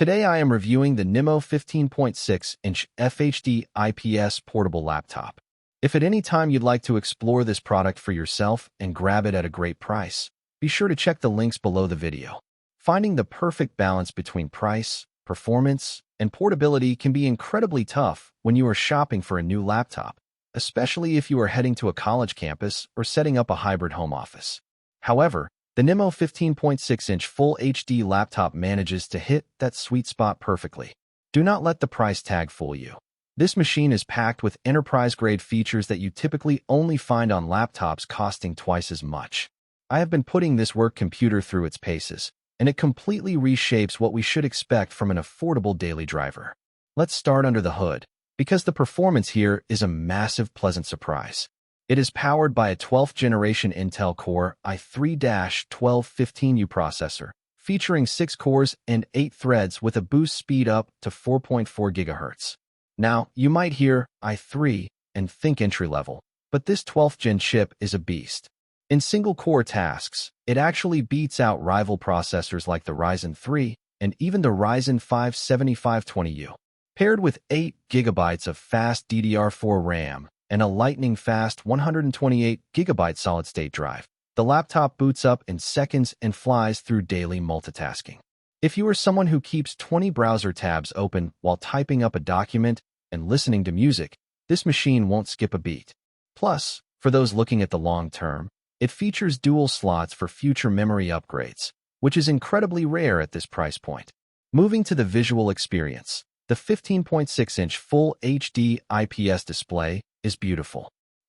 Today I am reviewing the NIMO 15.6-inch FHD IPS Portable Laptop. If at any time you'd like to explore this product for yourself and grab it at a great price, be sure to check the links below the video. Finding the perfect balance between price, performance, and portability can be incredibly tough when you are shopping for a new laptop, especially if you are heading to a college campus or setting up a hybrid home office. However, the NIMO 15.6-inch Full HD laptop manages to hit that sweet spot perfectly. Do not let the price tag fool you. This machine is packed with enterprise-grade features that you typically only find on laptops costing twice as much. I have been putting this work computer through its paces, and it completely reshapes what we should expect from an affordable daily driver. Let's start under the hood, because the performance here is a massive pleasant surprise. It is powered by a 12th generation Intel Core i3-1215U processor, featuring 6 cores and 8 threads with a boost speed up to 4.4 GHz. Now, you might hear i3 and think entry-level, but this 12th gen chip is a beast. In single-core tasks, it actually beats out rival processors like the Ryzen 3 and even the Ryzen 5 7520U. Paired with 8 GB of fast DDR4 RAM, and a lightning-fast 128GB solid-state drive, the laptop boots up in seconds and flies through daily multitasking. If you are someone who keeps 20 browser tabs open while typing up a document and listening to music, this machine won't skip a beat. Plus, for those looking at the long term, it features dual slots for future memory upgrades, which is incredibly rare at this price point. Moving to the visual experience, the 15.6-inch Full HD IPS display is beautiful.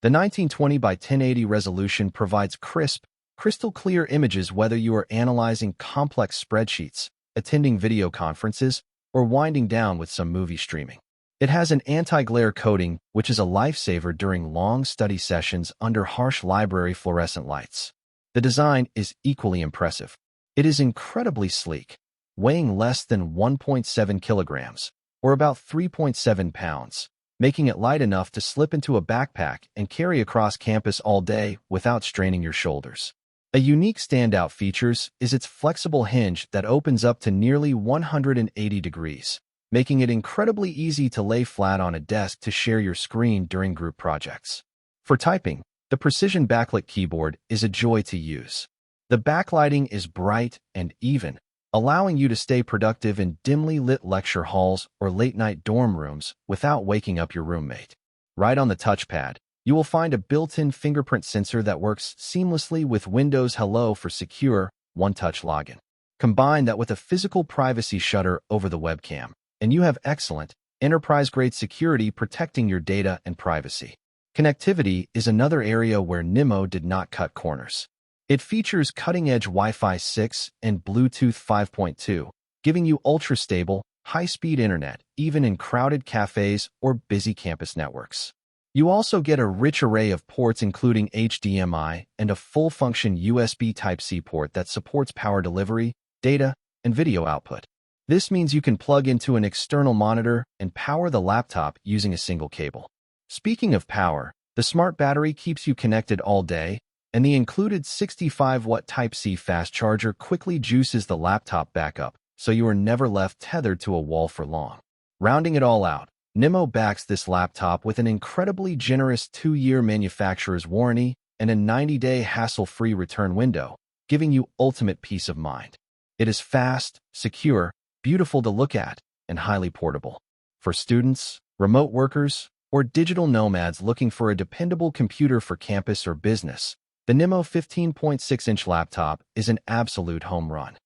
The 1920 by 1080 resolution provides crisp, crystal-clear images whether you are analyzing complex spreadsheets, attending video conferences, or winding down with some movie streaming. It has an anti-glare coating, which is a lifesaver during long study sessions under harsh library fluorescent lights. The design is equally impressive. It is incredibly sleek, weighing less than 1.7 kilograms, or about 3.7 pounds. Making it light enough to slip into a backpack and carry across campus all day without straining your shoulders. A unique standout features is its flexible hinge that opens up to nearly 180 degrees, making it incredibly easy to lay flat on a desk to share your screen during group projects. For typing, the precision backlit keyboard is a joy to use. The backlighting is bright and even, allowing you to stay productive in dimly lit lecture halls or late-night dorm rooms without waking up your roommate. Right on the touchpad, you will find a built-in fingerprint sensor that works seamlessly with Windows Hello for secure, one-touch login. Combine that with a physical privacy shutter over the webcam, and you have excellent, enterprise-grade security protecting your data and privacy. Connectivity is another area where NIMO did not cut corners. It features cutting-edge Wi-Fi 6 and Bluetooth 5.2, giving you ultra-stable, high-speed internet, even in crowded cafes or busy campus networks. You also get a rich array of ports including HDMI and a full-function USB Type-C port that supports power delivery, data, and video output. This means you can plug into an external monitor and power the laptop using a single cable. Speaking of power, the smart battery keeps you connected all day, and the included 65-watt Type-C fast charger quickly juices the laptop back up, so you are never left tethered to a wall for long. Rounding it all out, NIMO backs this laptop with an incredibly generous 2-year manufacturer's warranty and a 90-day hassle-free return window, giving you ultimate peace of mind. It is fast, secure, beautiful to look at, and highly portable. For students, remote workers, or digital nomads looking for a dependable computer for campus or business, the NIMO 15.6-inch laptop is an absolute home run.